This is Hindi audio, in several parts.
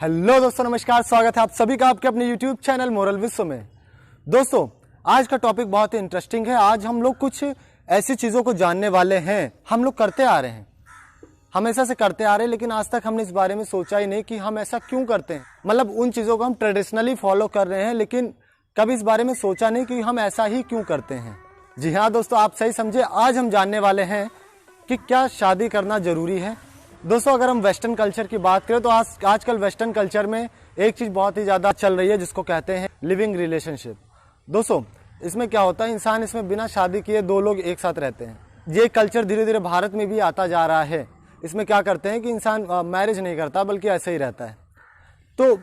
हेलो दोस्तों, नमस्कार। स्वागत है आप सभी का आपके अपने YouTube चैनल मोरल विश्व में। दोस्तों, आज का टॉपिक बहुत ही इंटरेस्टिंग है। आज हम लोग कुछ ऐसी चीज़ों को जानने वाले हैं। हम लोग करते आ रहे हैं, हमेशा से करते आ रहे हैं, लेकिन आज तक हमने इस बारे में सोचा ही नहीं कि हम ऐसा क्यों करते हैं। मतलब उन चीज़ों को हम ट्रेडिशनली फॉलो कर रहे हैं, लेकिन कभी इस बारे में सोचा नहीं कि हम ऐसा ही क्यों करते हैं। जी हाँ दोस्तों, आप सही समझे। आज हम जानने वाले हैं कि क्या शादी करना ज़रूरी है। दोस्तों, अगर हम वेस्टर्न कल्चर की बात करें तो आजकल वेस्टर्न कल्चर में एक चीज़ बहुत ही ज़्यादा चल रही है, जिसको कहते हैं लिविंग रिलेशनशिप। दोस्तों, इसमें क्या होता है, इंसान इसमें बिना शादी किए दो लोग एक साथ रहते हैं। ये कल्चर धीरे धीरे भारत में भी आता जा रहा है। इसमें क्या करते हैं कि इंसान मैरिज नहीं करता, बल्कि ऐसे ही रहता है। तो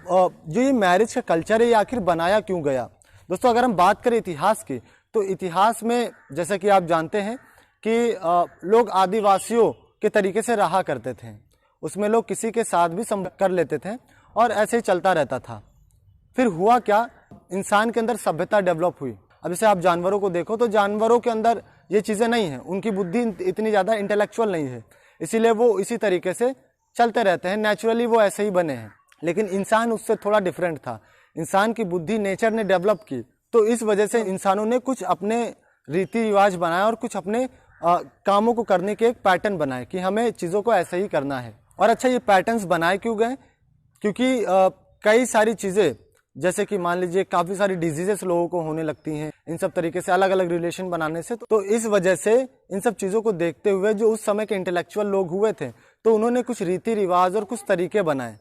जो ये मैरिज का कल्चर है, ये आखिर बनाया क्यों गया। दोस्तों, अगर हम बात करें इतिहास की, तो इतिहास में जैसे कि आप जानते हैं कि लोग आदिवासियों के तरीके से रहा करते थे। उसमें लोग किसी के साथ भी संपर्क कर लेते थे और ऐसे ही चलता रहता था। फिर हुआ क्या, इंसान के अंदर सभ्यता डेवलप हुई। अब जैसे आप जानवरों को देखो तो जानवरों के अंदर ये चीज़ें नहीं हैं, उनकी बुद्धि इतनी ज़्यादा इंटेलेक्चुअल नहीं है, इसीलिए वो इसी तरीके से चलते रहते हैं। नेचुरली वो ऐसे ही बने हैं। लेकिन इंसान उससे थोड़ा डिफरेंट था। इंसान की बुद्धि नेचर ने डेवलप की, तो इस वजह से इंसानों ने कुछ अपने रीति रिवाज बनाए और कुछ अपने कामों को करने के एक पैटर्न बनाए कि हमें चीज़ों को ऐसे ही करना है। और अच्छा, ये पैटर्न्स बनाए क्यों गए, क्योंकि कई सारी चीज़ें, जैसे कि मान लीजिए काफ़ी सारी डिजीजेस लोगों को होने लगती हैं इन सब तरीके से, अलग अलग रिलेशन बनाने से। तो इस वजह से इन सब चीज़ों को देखते हुए जो उस समय के इंटेलेक्चुअल लोग हुए थे, तो उन्होंने कुछ रीति रिवाज और कुछ तरीके बनाए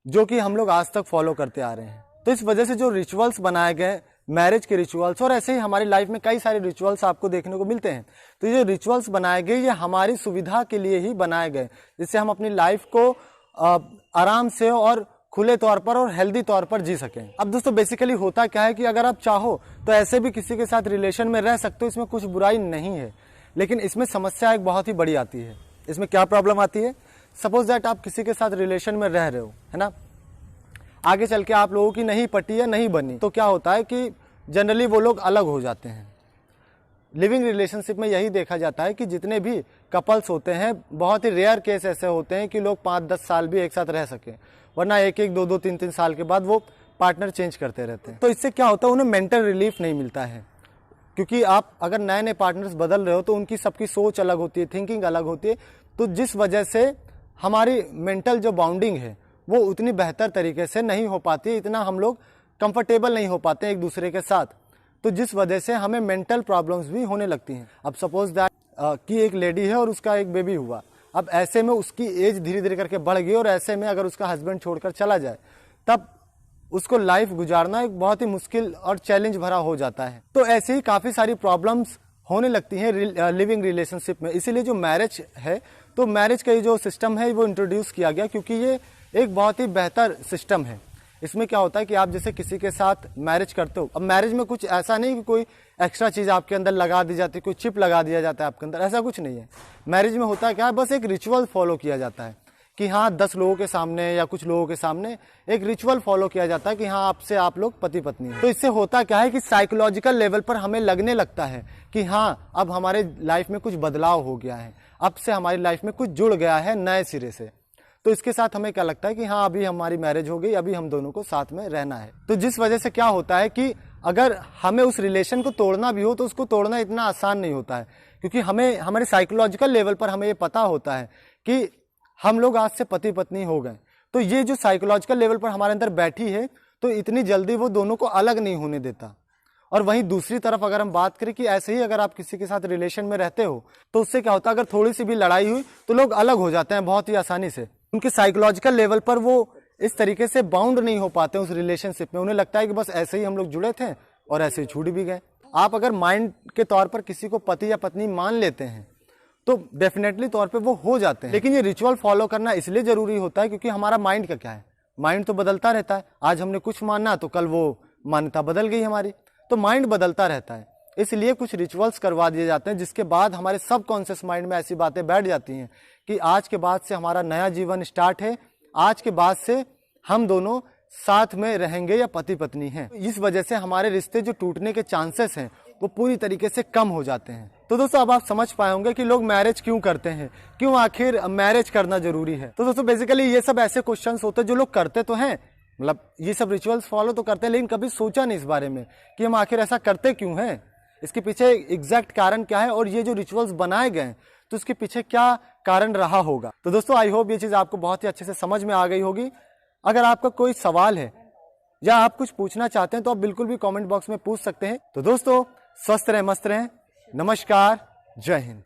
जो कि हम लोग आज तक फॉलो करते आ रहे हैं। तो इस वजह से जो रिचुअल्स बनाए गए, मैरिज के रिचुअल्स, और ऐसे ही हमारी लाइफ में कई सारे रिचुअल्स आपको देखने को मिलते हैं। तो ये रिचुअल्स बनाए गए, ये हमारी सुविधा के लिए ही बनाए गए, जिससे हम अपनी लाइफ को आराम से और खुले तौर पर और हेल्दी तौर पर जी सकें। अब दोस्तों, बेसिकली होता क्या है कि अगर आप चाहो तो ऐसे भी किसी के साथ रिलेशन में रह सकते हो, इसमें कुछ बुराई नहीं है। लेकिन इसमें समस्या एक बहुत ही बड़ी आती है। इसमें क्या प्रॉब्लम आती है, सपोज दैट आप किसी के साथ रिलेशन में रह रहे हो, है ना, आगे चल के आप लोगों की नहीं पटी या नहीं बनी, तो क्या होता है कि जनरली वो लोग अलग हो जाते हैं। लिविंग रिलेशनशिप में यही देखा जाता है कि जितने भी कपल्स होते हैं, बहुत ही रेयर केस ऐसे होते हैं कि लोग 5-10 साल भी एक साथ रह सकें, वरना 1-1, 2-2, 3-3 साल के बाद वो पार्टनर चेंज करते रहते हैं। तो इससे क्या होता है, उन्हें मेंटल रिलीफ नहीं मिलता है, क्योंकि आप अगर नए नए पार्टनर्स बदल रहे हो तो उनकी सबकी सोच अलग होती है, थिंकिंग अलग होती है। तो जिस वजह से हमारी मेंटल जो बाउंडिंग है वो उतनी बेहतर तरीके से नहीं हो पाती, इतना हम लोग कंफर्टेबल नहीं हो पाते एक दूसरे के साथ। तो जिस वजह से हमें मेंटल प्रॉब्लम्स भी होने लगती हैं। अब सपोज दैट कि एक लेडी है और उसका एक बेबी हुआ। अब ऐसे में उसकी एज धीरे धीरे करके बढ़ गई, और ऐसे में अगर उसका हस्बैंड छोड़कर चला जाए, तब उसको लाइफ गुजारना एक बहुत ही मुश्किल और चैलेंज भरा हो जाता है। तो ऐसे ही काफ़ी सारी प्रॉब्लम्स होने लगती हैं लिविंग रिलेशनशिप में। इसीलिए जो मैरिज है, तो मैरिज का ये जो सिस्टम है वो इंट्रोड्यूस किया गया, क्योंकि ये एक बहुत ही बेहतर सिस्टम है। इसमें क्या होता है कि आप जैसे किसी के साथ मैरिज करते हो, अब मैरिज में कुछ ऐसा नहीं कि कोई एक्स्ट्रा चीज़ आपके अंदर लगा दी जाती है, कोई चिप लगा दिया जाता है आपके अंदर, ऐसा कुछ नहीं है। मैरिज में होता क्या है, बस एक रिचुअल फॉलो किया जाता है कि हाँ 10 लोगों के सामने या कुछ लोगों के सामने एक रिचुअल फॉलो किया जाता है कि हाँ आपसे आप लोग पति पत्नी हैं। तो इससे होता क्या है कि साइकोलॉजिकल लेवल पर हमें लगने लगता है कि हाँ अब हमारे लाइफ में कुछ बदलाव हो गया है, अब से हमारी लाइफ में कुछ जुड़ गया है नए सिरे से। तो इसके साथ हमें क्या लगता है कि हाँ अभी हमारी मैरिज हो गई, अभी हम दोनों को साथ में रहना है। तो जिस वजह से क्या होता है कि अगर हमें उस रिलेशन को तोड़ना भी हो तो उसको तोड़ना इतना आसान नहीं होता है, क्योंकि हमें हमारे साइकोलॉजिकल लेवल पर हमें ये पता होता है कि हम लोग आज से पति पत्नी हो गए। तो ये जो साइकोलॉजिकल लेवल पर हमारे अंदर बैठी है, तो इतनी जल्दी वो दोनों को अलग नहीं होने देता। और वहीं दूसरी तरफ अगर हम बात करें कि ऐसे ही अगर आप किसी के साथ रिलेशन में रहते हो, तो उससे क्या होता है, अगर थोड़ी सी भी लड़ाई हुई तो लोग अलग हो जाते हैं बहुत ही आसानी से। उनके साइकोलॉजिकल लेवल पर वो इस तरीके से बाउंड नहीं हो पाते उस रिलेशनशिप में। उन्हें लगता है कि बस ऐसे ही हम लोग जुड़े थे और ऐसे ही छूट भी गए। आप अगर माइंड के तौर पर किसी को पति या पत्नी मान लेते हैं तो डेफिनेटली तौर पे वो हो जाते हैं। लेकिन ये रिचुअल फॉलो करना इसलिए जरूरी होता है क्योंकि हमारा माइंड का क्या है, माइंड तो बदलता रहता है। आज हमने कुछ माना तो कल वो मान्यता बदल गई हमारी, तो माइंड बदलता रहता है। इसलिए कुछ रिचुअल्स करवा दिए जाते हैं, जिसके बाद हमारे सबकॉन्शियस माइंड में ऐसी बातें बैठ जाती हैं कि आज के बाद से हमारा नया जीवन स्टार्ट है, आज के बाद से हम दोनों साथ में रहेंगे या पति पत्नी हैं। इस वजह से हमारे रिश्ते जो टूटने के चांसेस हैं वो पूरी तरीके से कम हो जाते हैं। तो दोस्तों अब आप समझ पाए होंगे कि लोग मैरिज क्यों करते हैं, क्यों आखिर मैरिज करना जरूरी है। तो दोस्तों बेसिकली ये सब ऐसे क्वेश्चंस होते हैं जो लोग करते तो हैं, मतलब ये सब रिचुअल्स फॉलो तो करते हैं, लेकिन कभी सोचा नहीं इस बारे में कि हम आखिर ऐसा करते क्यों हैं, इसके पीछे एग्जैक्ट कारण क्या है और ये जो रिचुअल्स बनाए गए तो उसके पीछे क्या कारण रहा होगा। तो दोस्तों आई होप ये चीज आपको बहुत ही अच्छे से समझ में आ गई होगी। अगर आपका कोई सवाल है या आप कुछ पूछना चाहते हैं तो आप बिल्कुल भी कमेंट बॉक्स में पूछ सकते हैं। तो दोस्तों स्वस्थ रहें, मस्त रहें, नमस्कार, जय हिंद।